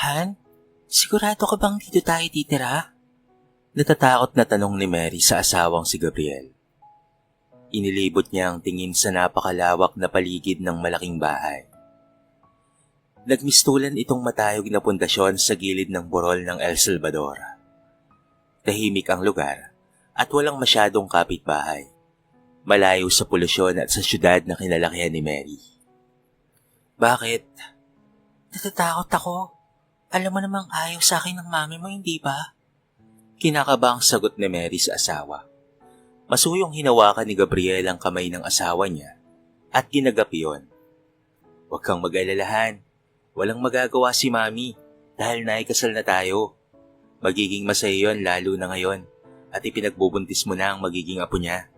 Han, sigurado ka bang dito tayo titira? Natatakot na tanong ni Mary sa asawang si Gabriel. Inilibot niya ang tingin sa napakalawak na paligid ng malaking bahay. Nagmistulan itong matayog na pundasyon sa gilid ng burol ng El Salvador. Tahimik ang lugar at walang masyadong kapitbahay. Malayo sa polusyon at sa syudad na kinalakihan ni Mary. Bakit? Natatakot ako. Alam mo namang ayaw sa akin ng mami mo, hindi ba? Kinakabang sagot ni Mary sa asawa. Masuyong hinawakan ni Gabriel ang kamay ng asawa niya at ginagapi yon. Huwag kang mag-alalahan. Walang magagawa si mami dahil naikasal na tayo. Magiging masaya yon lalo na ngayon at ipinagbubuntis mo na ang magiging apo niya.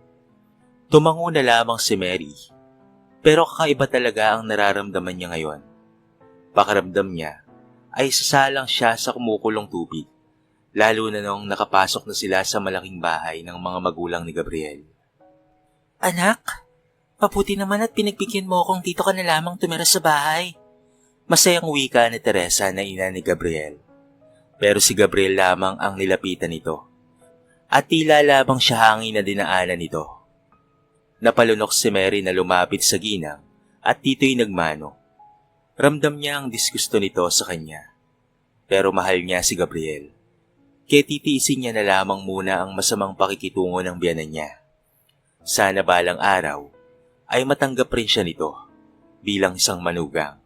Tumango na lamang si Mary. Pero kakaiba talaga ang nararamdaman niya ngayon. Pakiramdam niya ay sasalang siya sa kumukulong tubig, lalo na noong nakapasok na sila sa malaking bahay ng mga magulang ni Gabriel. Anak, mabuti naman at pinagbigyan mo akong dito ka na lamang tumira sa bahay. Masayang wika ni Teresa na ina ni Gabriel. Pero si Gabriel lamang ang nilapitan nito. At tila lamang siya hangin na dinaanan nito. Napalunok si Mary na lumapit sa ginang at dito'y nagmano. Ramdam niya ang disgusto nito sa kanya. Pero mahal niya si Gabriel. Kaya titiisin niya na lamang muna ang masamang pakikitungo ng biyanan niya. Sana balang araw ay matanggap rin siya nito bilang isang manugang.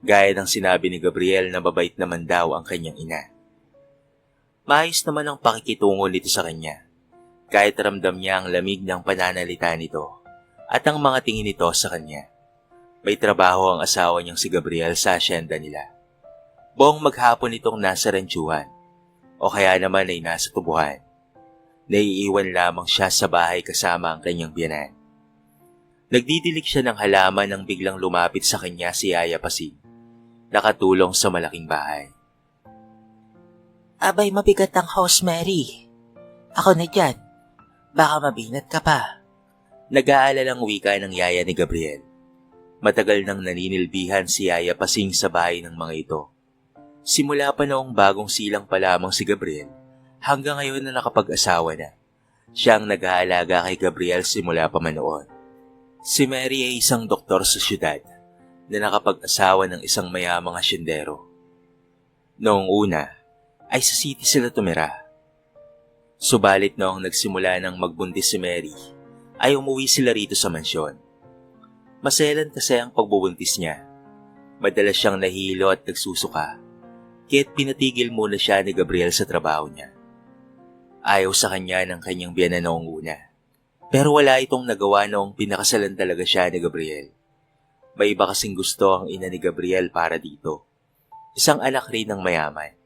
Gaya ng sinabi ni Gabriel na mabait naman daw ang kanyang ina. Maayos naman ang pakikitungo nito sa kanya. Kahit ramdam niya ang lamig ng pananalita nito at ang mga tingin nito sa kanya. May trabaho ang asawa niyang si Gabriel sa asyenda nila. Buong maghapon itong nasa ranchuan o kaya naman ay nasa tubuhan. Naiiwan lamang siya sa bahay kasama ang kanyang biyanan. Nagdidilig siya ng halaman nang biglang lumapit sa kanya si Yaya Pasig, nakatulong sa malaking bahay. Abay, mabigat ang house, Mary. Ako na dyan. Baka mabinat ka pa. Nag-aalalang wika ng yaya ni Gabriel. Matagal nang naninilbihan si Yaya Pasing sa bahay ng mga ito. Simula pa noong bagong silang pa lamang si Gabriel, hanggang ngayon na nakapag-asawa na. Siya ang nag-aalaga kay Gabriel simula pa man noon. Si Mary ay isang doktor sa syudad na nakapag-asawa ng isang mayamang asyendero. Noong una, ay sa city sila tumira. Subalit noong nagsimula ng magbuntis si Mary, ay umuwi sila rito sa mansyon. Maselan kasi ang pagbubuntis niya. Madalas siyang nahilo at nagsusuka, kaya't pinatigil muna siya ni Gabriel sa trabaho niya. Ayaw sa kanya ng kanyang biyanan noong una, pero wala itong nagawa noong pinakasalan talaga siya ni Gabriel. May iba kasing gusto ang ina ni Gabriel para dito. Isang anak rin ng mayaman.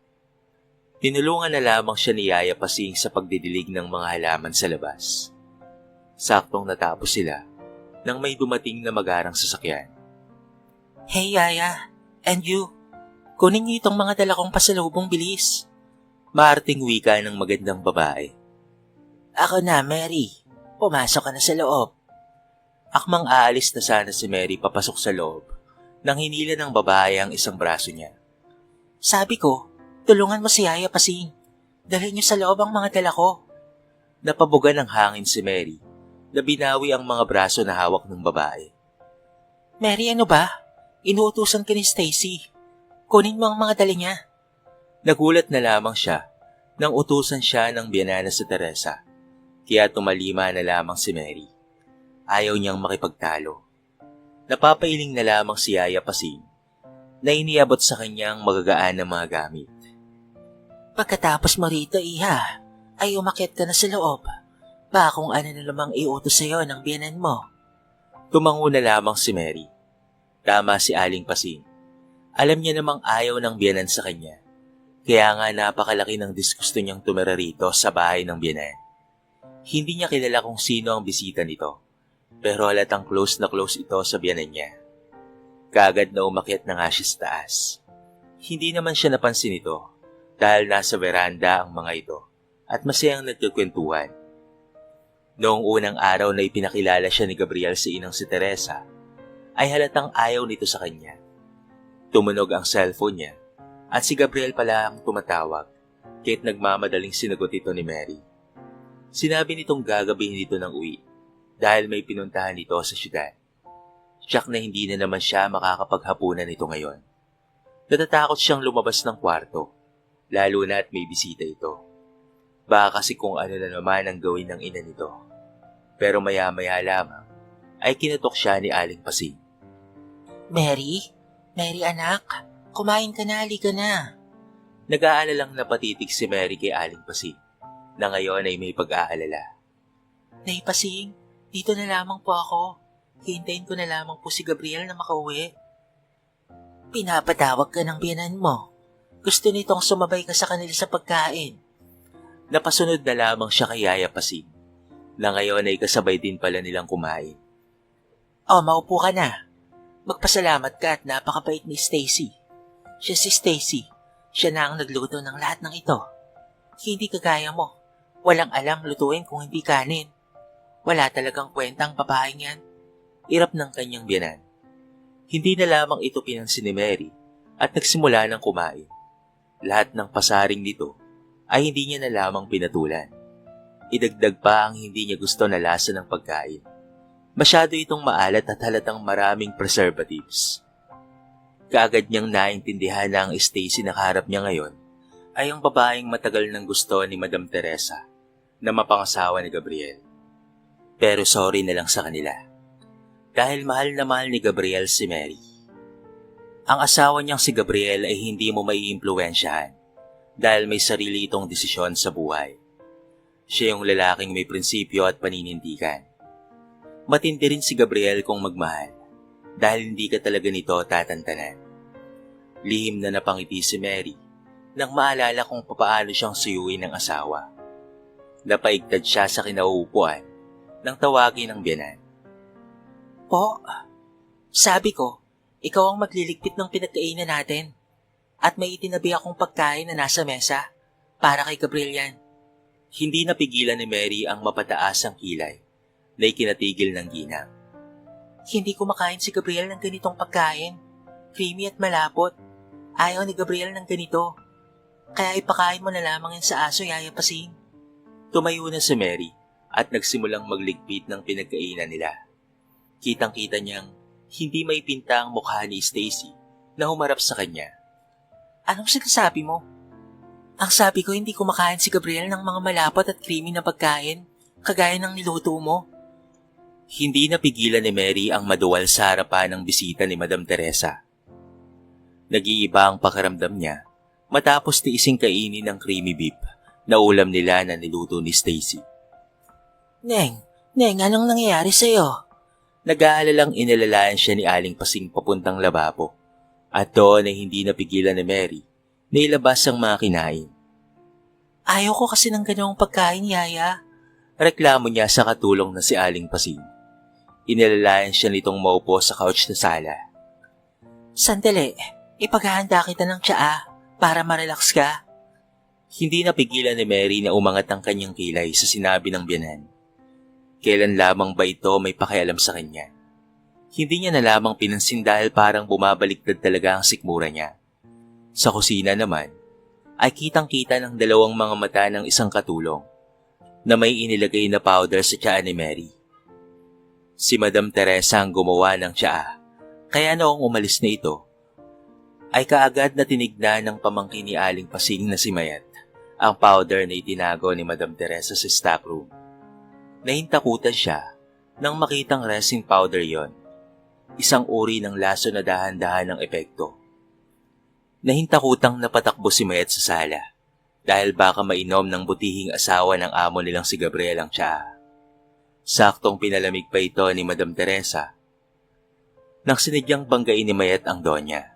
Tinulungan na lamang siya ni Yaya Pasing sa pagdidilig ng mga halaman sa labas. Saktong natapos sila nang may dumating na magarang sasakyan. Hey Yaya, and you, kunin niyo itong mga dala kong pasalubong bilis. Maarting wika ng magandang babae. Ako na, Mary. Pumasok ka na sa loob. Akmang aalis na sana si Mary papasok sa loob nang hinila ng babae ang isang braso niya. Sabi ko, tulungan mo si Yaya Pasing. Dalhin niyo sa loob ang mga dala ko. Napabuga ng hangin si Mary na binawi ang mga braso na hawak ng babae. Mary, ano ba? Inuutusan ka ni Stacy. Kunin mo ang mga dala niya. Nagulat na lamang siya nang utusan siya ng biyanana sa Teresa. Kaya tumalima na lamang si Mary. Ayaw niyang makipagtalo. Napapailing na lamang si Yaya Pasing na iniabot sa kanyang magagaan na mga gamit. Pagkatapos mo rito, Iha, ay umakyat ka na sa loob. Baka kung ano na namang iutos sa'yo ng biyanan mo. Tumango na lamang si Mary. Tama si Aling Pasing. Alam niya namang ayaw ng biyanan sa kanya. Kaya nga napakalaki ng disgusto niyang tumira rito sa bahay ng biyanan. Hindi niya kilala kung sino ang bisita nito. Pero halatang close na close ito sa biyanan niya. Kaagad na umakyat na nga siya sa taas. Hindi naman siya napansin ito. Dahil nasa veranda ang mga ito at masayang nagkukwentuhan. Noong unang araw na ipinakilala siya ni Gabriel sa inang si Teresa, ay halatang ayaw nito sa kanya. Tumunog ang cellphone niya At si Gabriel pala ang tumatawag, kahit nagmamadaling sinagot ito ni Mary. Sinabi nitong gagabihin dito ng uwi dahil may pinuntahan ito sa syudad. Siyak na hindi na naman siya makakapaghapunan nito ngayon. Natatakot siyang lumabas ng kwarto, lalo na at may bisita ito. Baka kasi kung ano na naman ang gawin ng ina nito. Pero maya-maya lamang ay kinutok siya ni Aling Pasing. Mary? Mary anak, kumain ka na, halika na. Nag-aalalang napatitig si Mary kay Aling Pasing na ngayon ay may pag-aalala. Nay Pasing, dito na lamang po ako. Hintayin ko na lamang po si Gabriel na makauwi. Pinapatawag ka ng biyanan mo. Gusto nitong sumabay ka sa kanila sa pagkain. Napasunod na lamang siya kay Yaya Pasing na ngayon ay kasabay din pala nilang kumain. Maupo ka na. Magpasalamat ka at napakabait ni Stacy. Siya si Stacy. Siya na ang nagluto ng lahat ng ito. Hindi kagaya mo. Walang alam lutuin kung hindi kanin. Wala talagang kwentang babaeng yan. Irap ng kanyang biyanan. Hindi na lamang ito pinansin ni Mary at nagsimula ng kumain. Lahat ng pasaring nito ay hindi niya na lamang pinatulan. Idagdag pa ang hindi niya gusto na lasa ng pagkain. Masyado itong maalat at halatang maraming preservatives. Kaagad niyang naintindihan na ang Stacy na kaharap niya ngayon ay ang babaeng matagal nang gusto ni Madam Teresa na mapangasawa ni Gabriel. Pero sorry na lang sa kanila. Dahil mahal na mahal ni Gabriel si Mary. Ang asawa niyang si Gabriel ay hindi mo maiimpluwensyahan dahil may sarili itong desisyon sa buhay. Siya yung lalaking may prinsipyo at paninindigan. Matindi rin si Gabriel kung magmahal dahil hindi ka talaga nito tatantanan. Lihim na napangiti si Mary nang maalala kung papaano siyang suyuin ng asawa. Napaigtad siya sa kinauupuan nang tawagin ng biyanan. Po, sabi ko, ikaw ang magliligpit ng pinagkainan natin. At may itinabi akong pagkain na nasa mesa para kay Gabriel yan. Hindi napigilan ni Mary ang mapataasang kilay na ikinatigil ng ginang. Hindi kumakain si Gabriel ng ganitong pagkain. Creamy at malapot. Ayaw ni Gabriel ng ganito. Kaya ipakain mo na lamang yan sa aso, Yaya Pasing. Tumayo na si Mary at nagsimulang magligpit ng pinagkainan nila. Kitang-kita niyang hindi may pinta ang mukha ni Stacy na humarap sa kanya. Anong sinasabi mo? Ang sabi ko hindi kumakain si Gabriel ng mga malapot at creamy na pagkain, kagaya ng niluto mo. Hindi napigilan ni Mary ang maduwal sa harapan ng bisita ni Madam Teresa. Nag-iiba ang pakiramdam niya matapos tiising kainin ng creamy beef na ulam nila na niluto ni Stacy. Neng, anong nangyayari sa'yo? Nag-aalalang inalalaan siya ni Aling Pasing papuntang lababo at doon ay hindi napigilan ni Mary na ilabas ang mga kinain. Ayaw ko kasi ng ganong pagkain, Yaya. Reklamo niya sa katulong na si Aling Pasing. Inalalayan siya nitong maupo sa couch na sala. Sandali, ipaghahanda kita ng tsaa para marelax ka. Hindi napigilan ni Mary na umangat ang kanyang kilay sa sinabi ng biyanan. Kailan lamang ba ito may pakialam sa kanya? Hindi niya na lamang pinansin dahil parang bumabaliktad talaga ang sikmura niya. Sa kusina naman, ay kitang-kita ng dalawang mga mata ng isang katulong na may inilagay na powder sa tsaa ni Mary. Si Madam Teresa ang gumawa ng tsaa, kaya noong umalis na ito, ay kaagad na tinignan ng pamangkin ni Aling Pasing na si Mayat ang powder na itinago ni Madam Teresa sa stockroom. Nahintakutan siya nang makitang resin powder yon, isang uri ng laso na dahan-dahan ng epekto. Nahintakutang napatakbo si Mayat sa sala dahil baka mainom ng butihing asawa ng amo nilang si Gabriel ang tsaa. Saktong pinalamig pa ito ni Madam Teresa nang sinidyang banggain ni Mayat ang donya.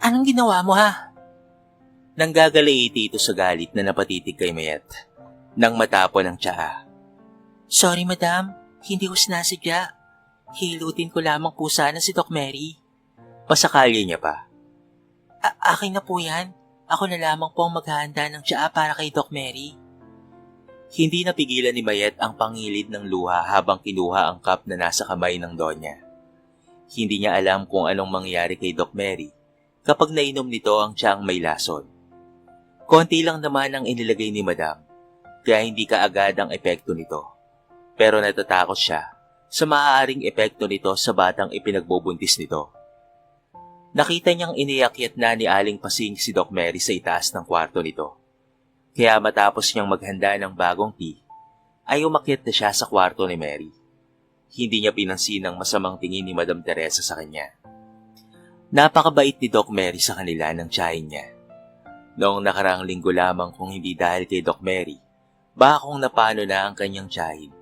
Anong ginawa mo ha? Nanggagalaiti ito sa galit na napatitig kay Mayat nang matapon ang tsaa. Sorry madam, hindi ko sinasadya. Hilutin ko lamang po sana si Doc Mary. Pasakali niya pa. Akin na po yan. Ako na lamang po ang maghahanda ng tsaa para kay Doc Mary. Hindi napigilan ni Mayet ang pangilid ng luha habang kinuha ang cup na nasa kamay ng donya. Hindi niya alam kung anong mangyari kay Doc Mary kapag nainom nito ang tiyang may lason. Konti lang naman ang inilagay ni Madam, kaya hindi kaagad ang epekto nito. Pero natatakot siya sa maaaring epekto nito sa batang ipinagbubuntis nito. Nakita niyang iniakyat na ni Aling Pasing si Doc Mary sa itaas ng kwarto nito. Kaya matapos niyang maghanda ng bagong tea, ay umakyat na siya sa kwarto ni Mary. Hindi niya pinansin ang masamang tingin ni Madam Teresa sa kanya. Napakabait ni Doc Mary sa kanila ng tiyahin niya. Noong nakaraang linggo lamang kung hindi dahil kay Doc Mary, baka kung napano na ang kanyang tiyahin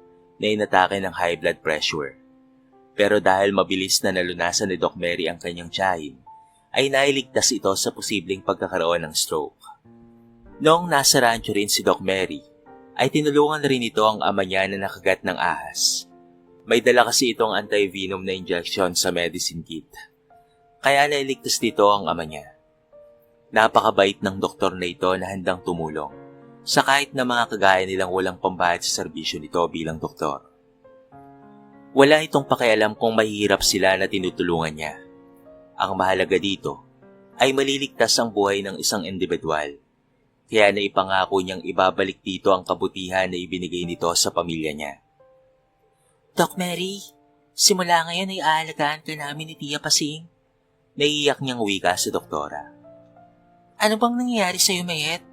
na inatake ng high blood pressure. Pero dahil mabilis na nalunasan ni Doc Mary ang kanyang tiyahin, ay nailigtas ito sa posibleng pagkakaroon ng stroke. Noong nasa rancho rin si Doc Mary, ay tinulungan rin ito ang ama niya na nakagat ng ahas. May dala kasi itong anti-venom na injection sa medicine kit. Kaya nailigtas dito ang ama niya. Napakabait ng doktor na ito na handang tumulong sa kahit na mga kagaya nilang walang pambayad sa serbisyo nito bilang doktor. Wala itong pakialam kung mahihirap sila na tinutulungan niya. Ang mahalaga dito ay maliligtas ang buhay ng isang individual. Kaya naipangako niyang ibabalik dito ang kabutihan na ibinigay nito sa pamilya niya. Doc Mary, simula ngayon ay aalagaan ka namin ni Tia Pasing. Naiiyak niyang wika sa doktora. Ano bang nangyayari sa'yo, Mayet?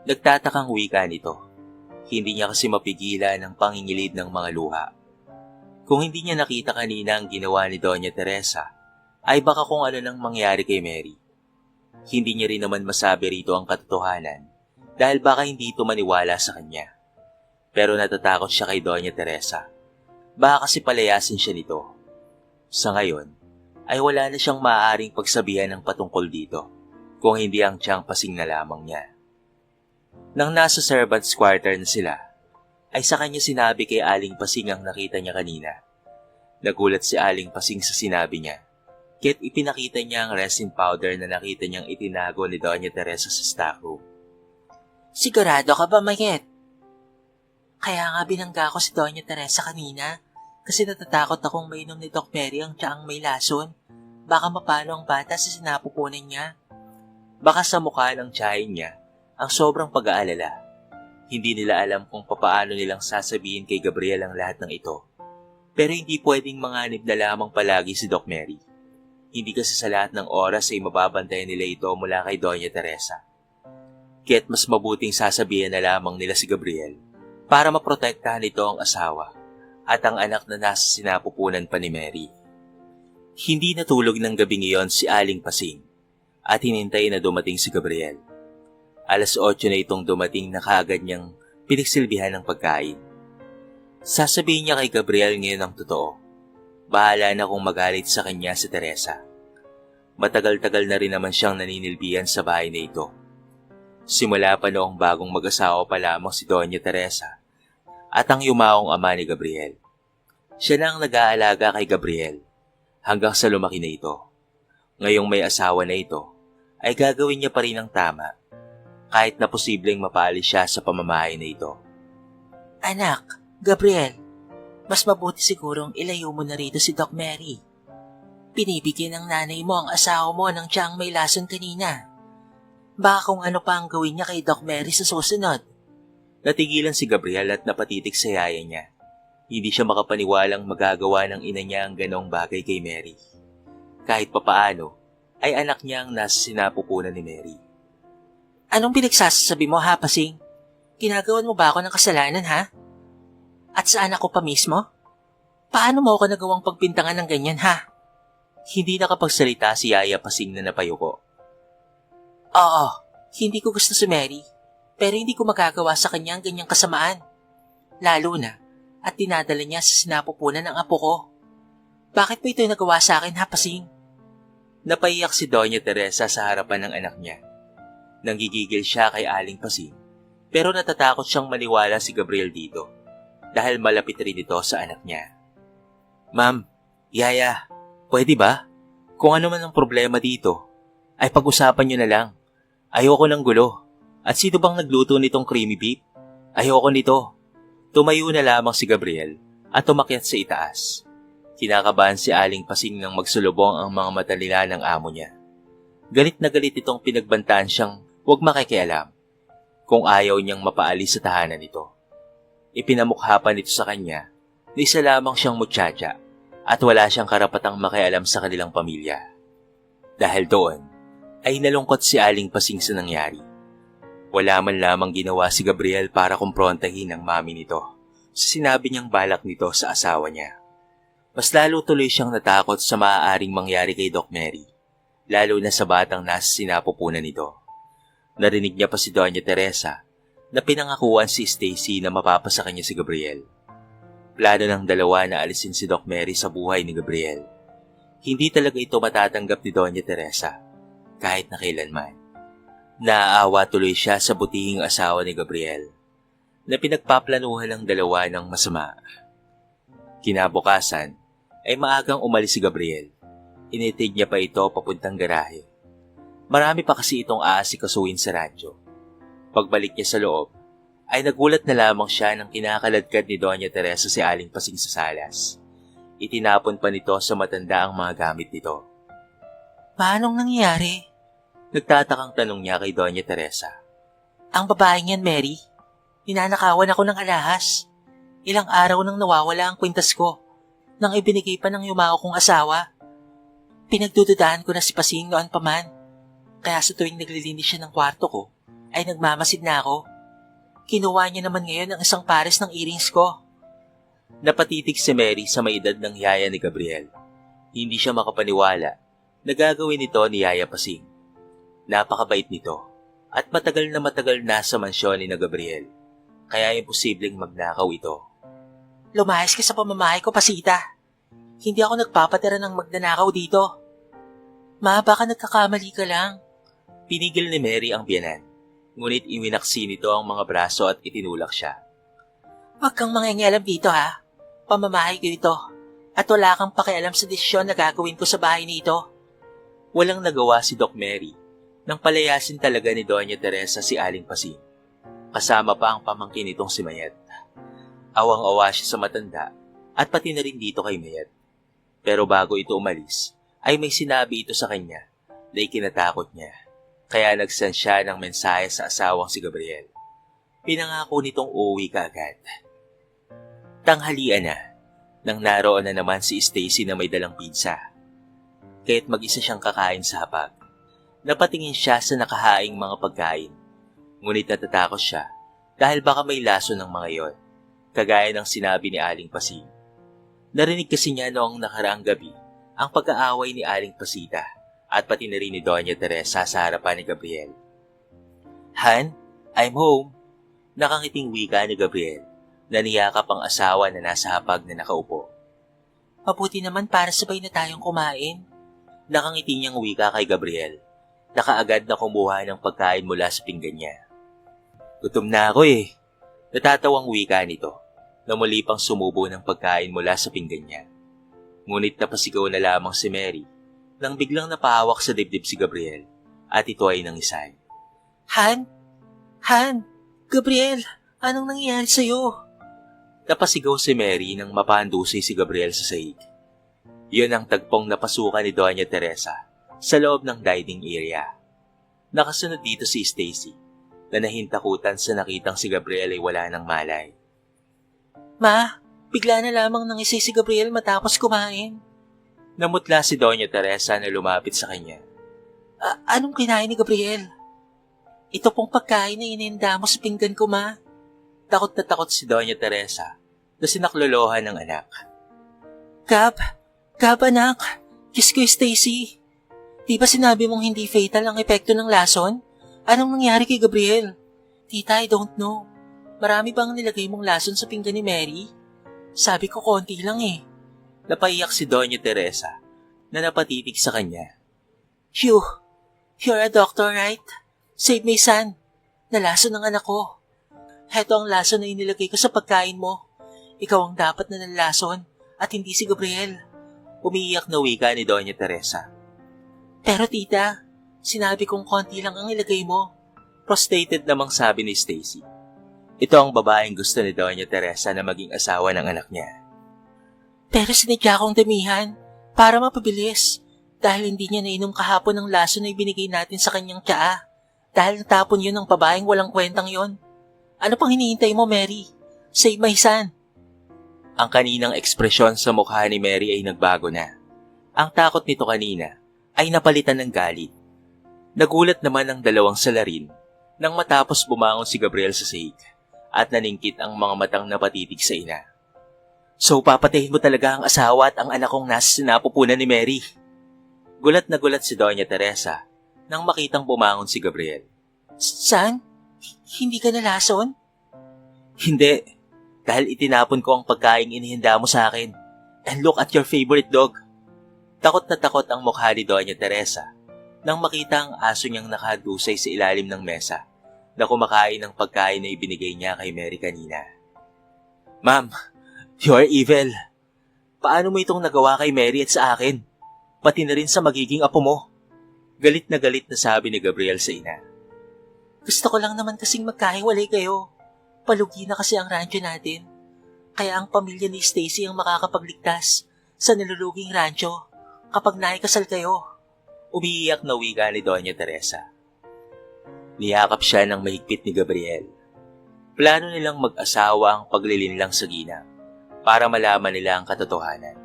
Nagtatakang wika nito. Hindi niya kasi mapigilan ang pangingilid ng mga luha. Kung hindi niya nakita kanina ang ginawa ni Doña Teresa, ay baka kung ano nang mangyari kay Mary. Hindi niya rin naman masabi rito ang katotohanan dahil baka hindi ito maniwala sa kanya. Pero natatakot siya kay Doña Teresa. Baka kasi palayasin siya nito. Sa ngayon, ay wala na siyang maaaring pagsabihan ng patungkol dito kung hindi ang tiyang Pasing na lamang niya. Nang nasa servants' quarter na sila, ay sa kanya sinabi kay Aling Pasing ang nakita niya kanina. Nagulat si Aling Pasing sa sinabi niya, kaya't ipinakita niya ang resin powder na nakita niyang itinago ni Doña Teresa sa stockroom. Sigurado ka ba, Mayet? Kaya nga binangga ko si Doña Teresa kanina kasi natatakot akong mainom ni Doc Mary ang tiyang may lason. Baka mapano ang bata sa sinapupunan niya. Baka sa mukha ng tiyahin niya ang sobrang pag-aalala. Hindi nila alam kung papaano nilang sasabihin kay Gabriel ang lahat ng ito. Pero hindi pwedeng manganib na lamang palagi si Doc Mary. Hindi kasi sa lahat ng oras ay mababantayan nila ito mula kay Doña Teresa. Kaya't mas mabuting sasabihin na lamang nila si Gabriel para maprotektahan ito ang asawa at ang anak na nasa sinapupunan pa ni Mary. Hindi natulog ng gabing iyon si Aling Pasing at hinintay na dumating si Gabriel. 8:00 na itong dumating na kaagad niyang pinagsilbihan ng pagkain. Sasabihin niya kay Gabriel ngayon ang totoo. Bahala na kung magalit sa kanya si Teresa. Matagal-tagal na rin naman siyang naninilbihan sa bahay na ito. Simula pa noong bagong mag-asawa pa lamang si Doña Teresa at ang yumaong ama ni Gabriel. Siya na ang nag-aalaga kay Gabriel hanggang sa lumaki na ito. Ngayong may asawa na ito, ay gagawin niya pa rin ang tama kahit na posibleng mapaalis siya sa pamamahay na ito. Anak, Gabriel, mas mabuti sigurong ilayo mo na rito si Doc Mary. Pinibigyan ng nanay mo ang asawa mo ng tiyang may lason kanina. Baka kung ano pa ang gawin niya kay Doc Mary sa susunod. Natigilan si Gabriel at napatitik sa yaya niya. Hindi siya makapaniwalang magagawa ng ina niya ang ganong bagay kay Mary. Kahit papaano, ay anak niya ang nasa sinapupunan ni Mary. Anong pinagsasabi mo, ha, Pasing? Ginagawan mo ba ako ng kasalanan, ha? At sa anak ko pa mismo? Paano mo ako nagawang pagpintangan ng ganyan, ha? Hindi nakapagsalita si Yaya Pasing na napayuko. Oo, hindi ko gusto si Mary. Pero hindi ko magagawa sa kanya ang ganyang kasamaan. Lalo na, at dinadala niya sa sinapupunan ng apo ko. Bakit mo ito nagawa sa akin, ha, Pasing? Napaiyak si Doña Teresa sa harapan ng anak niya. Nanggigigil siya kay Aling Pasing, pero natatakot siyang maniwala si Gabriel dito dahil malapit rin ito sa anak niya. Ma'am, Yaya, pwede ba? Kung ano man ang problema dito, ay pag-usapan niyo na lang. Ayoko ng gulo. At sino bang nagluto nitong creamy beef? Ayoko nito. Tumayo na lamang si Gabriel at umakyat sa itaas. Kinakabahan si Aling Pasing nang magsulubong ang mga mata nila ng amo niya. Galit na galit itong pinagbantaan siyang huwag makikialam kung ayaw niyang mapaalis sa tahanan nito. Ipinamukha pa nito sa kanya na isa lamang siyang muchacha at wala siyang karapatang makialam sa kanilang pamilya. Dahil doon, ay nalungkot si Aling Pasing sa nangyari. Wala man lamang ginawa si Gabriel para kumprontahin ang mami nito sa sinabi niyang balak nito sa asawa niya. Mas lalo tuloy siyang natakot sa maaaring mangyari kay Doc Mary, lalo na sa batang nasa sinapupunan nito. Narinig niya pa si Doña Teresa na pinangakuan si Stacy na mapapasa kanya si Gabriel. Plano ng dalawa na alisin si Doc Mary sa buhay ni Gabriel. Hindi talaga ito matatanggap ni Doña Teresa, kahit na kailanman. Naaawa tuloy siya sa butihing asawa ni Gabriel, na pinagpaplanuhan ng dalawa ng masama. Kinabukasan, ay maagang umalis si Gabriel. Initig niya pa ito papuntang garahe. Marami pa kasi itong aasikasuhin sa radyo. Pagbalik niya sa loob, ay nagulat na lamang siya nang kinakaladkad ni Doña Teresa si Aling Pasing sa salas. Itinapon pa nito sa matanda ang mga gamit nito. Paanong nangyari? Nagtatakang tanong niya kay Doña Teresa. Ang babaeng yan, Mary. Ninanakawan ako ng alahas. Ilang araw nang nawawala ang kwintas ko, nang ibinigay pa ng yumao kong asawa. Pinagdududahan ko na si Pasing noon pa man. Kaya sa tuwing naglilinis siya ng kwarto ko, ay nagmamasid na ako. Kinuha niya naman ngayon ang isang pares ng earrings ko. Napatitig si Mary sa may edad ng yaya ni Gabriel. Hindi siya makapaniwala na gagawin nito ni Yaya Pasing. Napakabait nito at matagal na sa mansyon ni na Gabriel. Kaya imposibleng magnakaw ito. Lumayas ka sa pamamahay ko, Pasita. Hindi ako nagpapatira ng magnanakaw dito. Ma, baka nagkakamali ka lang. Pinigil ni Mary ang biyanan. Ngunit iwinaksi nito ang mga braso at itinulak siya. Huwag kang mangingialam dito, ha. Pamamahay ko ito. At wala kang pakialam sa desisyon na gagawin ko sa bahay nito. Walang nagawa si Doc Mary nang palayasin talaga ni Doña Teresa si Aling Pasing. Kasama pa ang pamangkin nitong si Mayet. Awang-awa siya sa matanda at pati na rin dito kay Mayet. Pero bago ito umalis, ay may sinabi ito sa kanya na ikinatakot niya. Kaya nag-send siya ng mensahe sa asawang si Gabriel. Pinangako nitong uuwi kaagad. Tanghalian na, nang naroon na naman si Stacy na may dalang pizza. Kaya't mag-isa siyang kakain sa hapag. Napatingin siya sa nakahaing mga pagkain. Ngunit natatakot siya dahil baka may laso ng mga yon, kagaya ng sinabi ni Aling Pasing. Narinig kasi niya noong nakaraang gabi ang pag-aaway ni Aling Pasita at pati na rin ni Doña Teresa sa harapan ni Gabriel. Han, I'm home. Nakangiting wika ni Gabriel na niyakap ang asawa na nasa hapag na nakaupo. Mabuti naman para sabay na tayong kumain. Nakangiti niyang wika kay Gabriel. Nakaagad na kumuha ng pagkain mula sa pinggan niya. Gutom na ako eh. Natatawang wika nito na muli pang sumubo ng pagkain mula sa pinggan niya. Ngunit napasigaw na lamang si Mary nang biglang napahawak sa dibdib si Gabriel at ito ay nangisay. Han? Han? Gabriel, anong nangyayari sa'yo? Napasigaw si Mary nang mapandusay si Gabriel sa sahig. Yun ang tagpong napasukan ni Doña Teresa sa loob ng dining area. Nakasunod dito si Stacy na nahintakutan sa nakitang si Gabriel ay wala ng malay. Ma, bigla na lamang nangisay si Gabriel matapos kumain. Namutla si Doña Teresa na lumapit sa kanya. Anong kinain ni Gabriel? Ito pong pagkain na ininda mo sa pinggan ko, Ma. Takot na takot si Doña Teresa na sinaklolohan ng anak. Gab anak, kiss ko Stacy. Di ba sinabi mong hindi fatal ang epekto ng lason? Anong nangyari kay Gabriel? Tita, I don't know. Marami bang nilagay mong lason sa pinggan ni Mary? Sabi ko konti lang eh. Napaiyak si Doña Teresa na napatitig sa kanya. You're a doctor, right? Save my son. Nalason ng anak ko. Heto ang lason na inilagay ko sa pagkain mo. Ikaw ang dapat na nalason at hindi si Gabriel. Umiiyak na wika ni Doña Teresa. Pero tita, sinabi kong konti lang ang ilagay mo. Frustrated namang sabi ni Stacy. Ito ang babaeng gusto ni Doña Teresa na maging asawa ng anak niya. Pero sinadya kong damihan para mapabilis Dahil hindi niya nainom kahapon ng laso na ibinigay natin sa kanyang tsaa. Dahil natapon yun ng babaeng walang kwentang yon. Ano pang hinihintay mo, Mary? Save my son. Ang kaninang ekspresyon sa mukha ni Mary ay nagbago na. Ang takot nito kanina ay napalitan ng galit. Nagulat naman ang dalawang salarin nang matapos bumangon si Gabriel sa sahig at naningkit ang mga matang napatitig sa ina. So papatayin mo talaga ang asawa at ang anak kong nasa sinapupunan ni Mary? Gulat na gulat si Doña Teresa nang makitang bumangon si Gabriel. Son? Hindi ka nalason? Hindi, dahil itinapon ko ang pagkaing inihanda mo sa akin. And look at your favorite dog. Takot na takot ang mukha ni Doña Teresa nang makita ang aso niyang nakadusay sa ilalim ng mesa na kumakain ng pagkain na ibinigay niya kay Mary kanina. Ma'am, you are evil. Paano mo itong nagawa kay Mary at sa akin? Pati na rin sa magiging apo mo. Galit na sabi ni Gabriel sa ina. Gusto ko lang naman kasing magkahiwalay kayo. Palugi na kasi ang rancho natin. Kaya ang pamilya ni Stacy ang makakapagligtas sa niluluging rancho kapag naikasal kayo. Umiiyak na wika ni Doña Teresa. Niyakap siya ng mahigpit ni Gabriel. Plano nilang mag-asawa ang paglilinlang sa ginang para malaman nila ang katotohanan.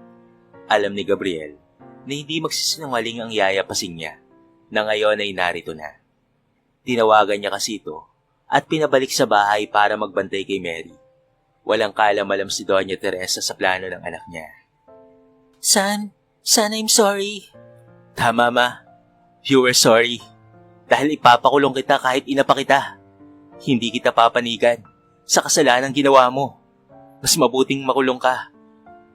Alam ni Gabriel na hindi magsisinungaling ang yaya pasing niya na ngayon ay narito na. Tinawagan niya kasi ito at pinabalik sa bahay para magbantay kay Mary. Walang kaalam-alam si Doña Teresa sa plano ng anak niya. Son, I'm sorry. Tama, Ma. You were sorry. Dahil ipapakulong kita kahit inapa kita. Hindi kita papanigan sa kasalanang ginawa mo. Mas mabuting makulong ka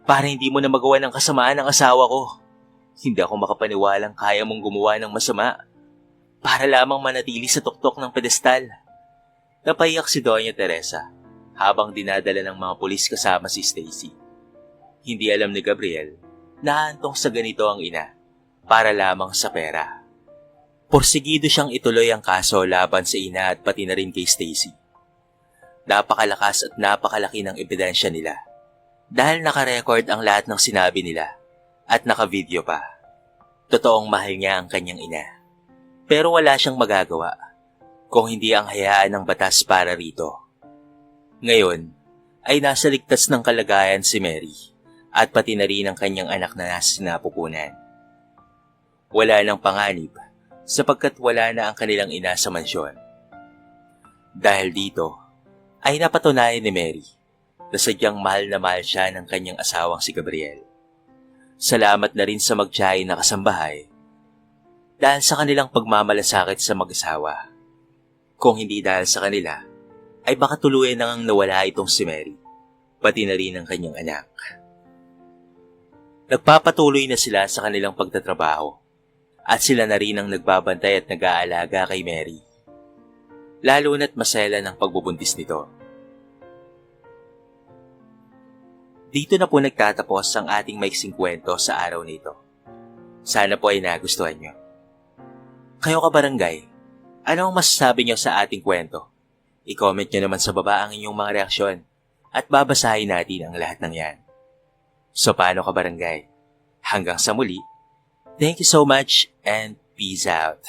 para hindi mo na magawa ng kasamaan ng asawa ko. Hindi ako makapaniwalang kaya mong gumawa ng masama para lamang manatili sa tuktok ng pedestal. Napaiyak si Doña Teresa habang dinadala ng mga pulis kasama si Stacy. Hindi alam ni Gabriel na hantong sa ganito ang ina para lamang sa pera. Porsigido siyang ituloy ang kaso laban sa ina at pati na rin kay Stacy. Napakalakas at napakalaki ng ebidensya nila dahil nakarecord ang lahat ng sinabi nila at nakavideo pa. Totoong mahal niya ang kanyang ina. Pero wala siyang magagawa kung hindi ang hayaan ng batas para rito. Ngayon ay nasa ligtas ng kalagayan si Mary at pati na rin ang kanyang anak na nasa sinapupunan. Wala nang panganib sapagkat wala na ang kanilang ina sa mansyon. Dahil dito ay napatunayan ni Mary na sadyang mahal na mahal siya ng kanyang asawang si Gabriel. Salamat na rin sa magtiyahin na kasambahay dahil sa kanilang pagmamalasakit sa mag-asawa. Kung hindi dahil sa kanila, ay baka tuluyan nang nawala itong si Mary, pati na rin ang kanyang anak. Nagpapatuloy na sila sa kanilang pagtatrabaho at sila na rin ang nagbabantay at nag-aalaga kay Mary. Lalo na't masaya ng pagbubuntis nito. Dito na po nagtatapos ang ating maiksing kwento sa araw nito. Sana po ay nagustuhan nyo. Kayo kabarangay, ano ang masasabi nyo sa ating kwento? I-comment nyo naman sa baba ang inyong mga reaksyon at babasahin natin ang lahat ng yan. So paano kabarangay? Hanggang sa muli, thank you so much and peace out.